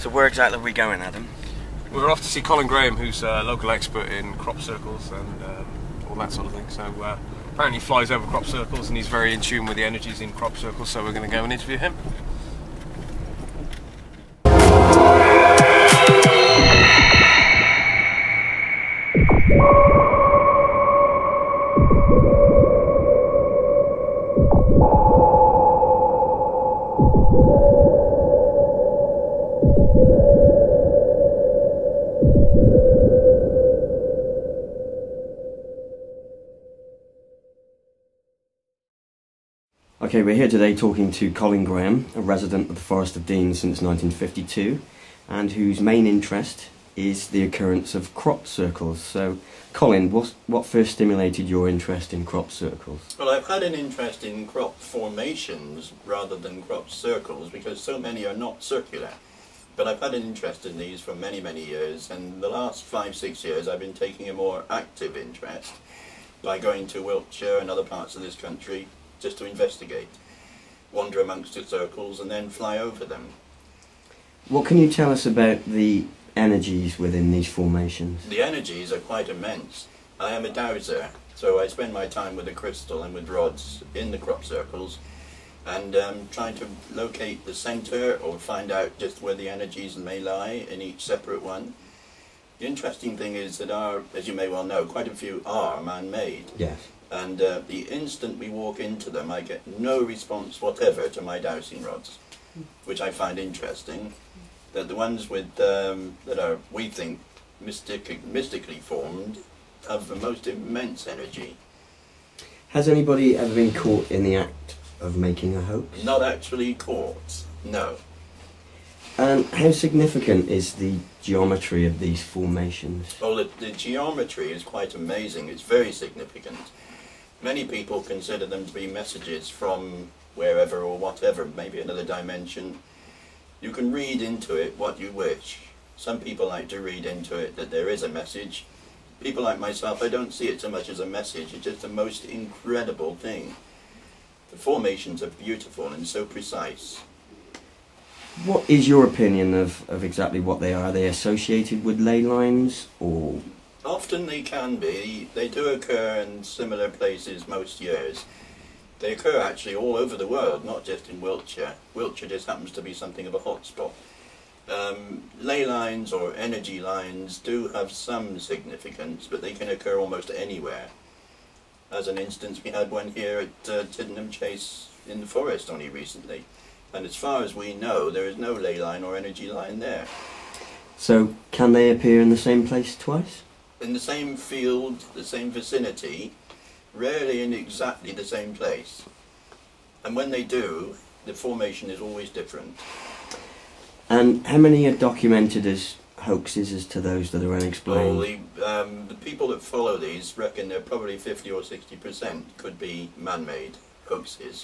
So where exactly are we going, Adam? We're off to see Colin Graham, who's a local expert in crop circles and all that sort of thing. So apparently he flies over crop circles and he's very in tune with the energies in crop circles, so we're going to go and interview him. Okay, we're here today talking to Colin Graham, a resident of the Forest of Dean since 1952, and whose main interest is the occurrence of crop circles. So, Colin, what first stimulated your interest in crop circles? Well, I've had an interest in crop formations rather than crop circles because so many are not circular. But I've had an interest in these for many, many years, and the last 5-6 years I've been taking a more active interest by going to Wiltshire and other parts of this country just to investigate, wander amongst the circles and then fly over them. What can you tell us about the energies within these formations? The energies are quite immense. I am a dowser, so I spend my time with a crystal and with rods in the crop circles and trying to locate the centre or find out just where the energies may lie in each separate one. The interesting thing is that as you may well know, quite a few are man-made. Yes. And the instant we walk into them, I get no response whatever to my dowsing rods, which I find interesting. That the ones with that are, we think, mystically formed, have the most immense energy. Has anybody ever been caught in the act of making a hoax? Not actually caught, no. And how significant is the geometry of these formations? Well, the geometry is quite amazing. It's very significant. Many people consider them to be messages from wherever or whatever, maybe another dimension. You can read into it what you wish. Some people like to read into it that there is a message. People like myself, I don't see it so much as a message, it's just the most incredible thing. The formations are beautiful and so precise. What is your opinion of exactly what they are? Are they associated with ley lines or...? Often they can be. They do occur in similar places most years. They occur actually all over the world, not just in Wiltshire. Wiltshire just happens to be something of a hotspot. Ley lines or energy lines do have some significance, but they can occur almost anywhere. As an instance, we had one here at Tiddenham Chase in the forest only recently. And as far as we know, there is no ley line or energy line there. So, can they appear in the same place twice? In the same field, the same vicinity, rarely in exactly the same place. And when they do, the formation is always different. And how many are documented as hoaxes as to those that are unexplained? Well, the people that follow these reckon they're probably 50 or 60% could be man-made hoaxes.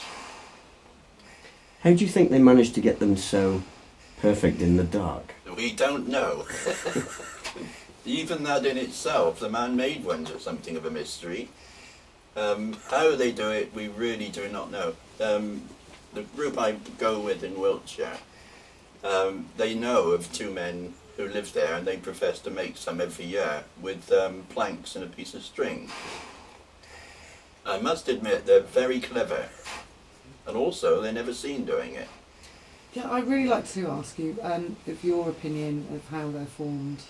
How do you think they managed to get them so perfect in the dark? We don't know. Even that in itself, the man-made ones are something of a mystery. How they do it, we really do not know. The group I go with in Wiltshire, they know of two men who live there and they profess to make some every year with planks and a piece of string. I must admit they're very clever, and also they're never seen doing it. Yeah, I'd really like to ask you of your opinion of how they're formed.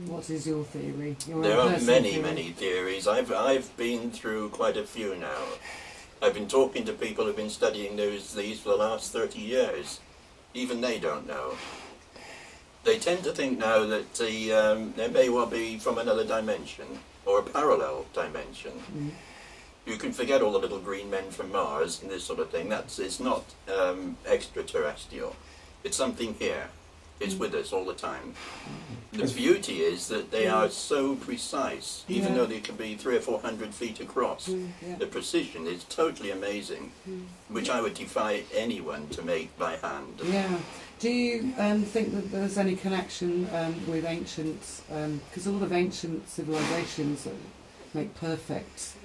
What is your theory? There are many theories. I've been through quite a few now. I've been talking to people who've been studying these for the last 30 years. Even they don't know. They tend to think now that they may well be from another dimension, or a parallel dimension. Mm. You can forget all the little green men from Mars and this sort of thing. It's not extraterrestrial. It's something here. It's with us all the time. The beauty is that they are so precise, even though they can be 300 or 400 feet across. The precision is totally amazing, which I would defy anyone to make by hand. Yeah. Do you think that there's any connection with ancient, because all of ancient civilizations make perfect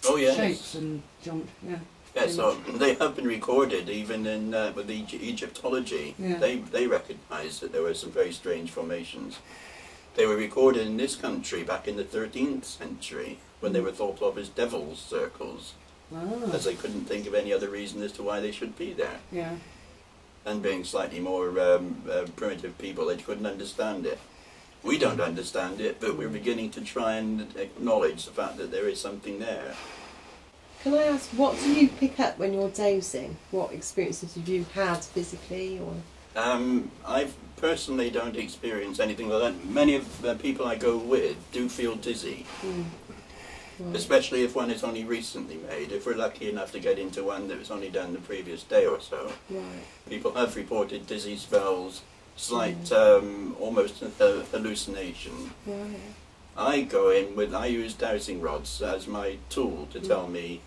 shapes and geometry? Yeah. Yes, so they have been recorded even in with Egyptology. Yeah. They recognised that there were some very strange formations. They were recorded in this country back in the 13th century when they were thought of as devil's circles, Ah. as they couldn't think of any other reason as to why they should be there. Yeah. And being slightly more primitive people, they couldn't understand it. We don't understand it, but we're beginning to try and acknowledge the fact that there is something there. Can I ask, what do you pick up when you're dowsing? What experiences have you had physically, or? I personally don't experience anything like that. Many of the people I go with do feel dizzy, Right. especially if one is only recently made. If we're lucky enough to get into one that was only done the previous day or so, Right. people have reported dizzy spells, slight almost hallucination. Right. I go in with, I use dowsing rods as my tool to tell me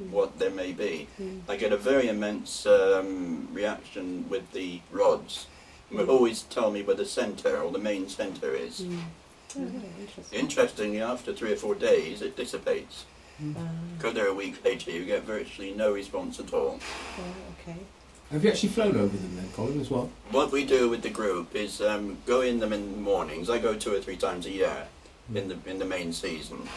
what there may be. I get a very immense reaction with the rods. It will always tell me where the centre or the main centre is. Oh, really interesting. Interestingly, after 3 or 4 days, it dissipates. Ah, Go there a week later, you get virtually no response at all. right, okay. Have you actually flown over them then, Colin, as well? What we do with the group is go in them in the mornings. I go 2 or 3 times a year in the main season.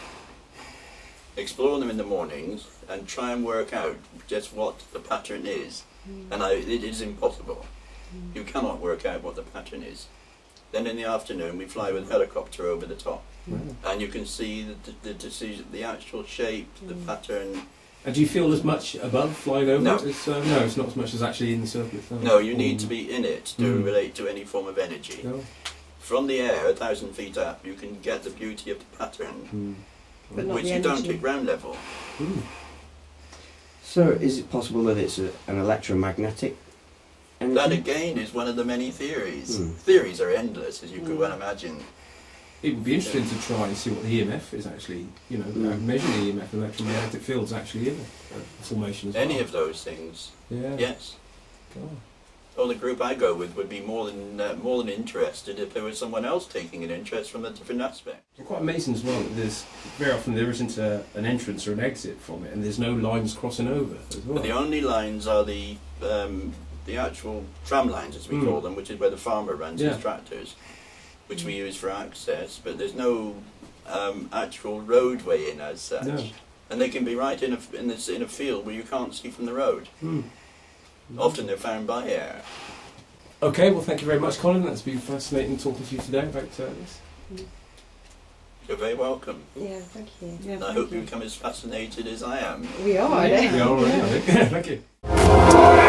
Explore them in the mornings and try and work out just what the pattern is. And it is impossible. You cannot work out what the pattern is. Then in the afternoon we fly with a helicopter over the top, and you can see the actual shape, the pattern. And do you feel as much above flying over No. it as... no, it's not as much as actually in the circle itself. No, you need to be in it to relate to any form of energy. No. From the air, 1,000 feet up, you can get the beauty of the pattern, But not which the you don't energy. at ground level. So, is it possible that it's an electromagnetic energy? That again is one of the many theories. Theories are endless, as you could well imagine. It would be interesting to try and see what the EMF is actually, you know, measure the EMF, electromagnetic fields actually in a formation as well. Any of those things, Yeah. yes. God. Well, the group I go with would be more than interested if there was someone else taking an interest from a different aspect. It's quite amazing as well that there's very often there isn't an entrance or an exit from it, and there's no lines crossing over as well. But the only lines are the actual tram lines, as we call them, which is where the farmer runs his tractors, which we use for access. But there's no actual roadway in as such, No. and they can be right in a field where you can't see from the road. Often they're found by air. Okay, well thank you very much, Colin. That's been fascinating talking to you today about this. You're very welcome. Yeah, thank you. Yeah, And I thank hope you. you become as fascinated as I am. We are, I Yeah. know. Yeah, already, I think. Thank you.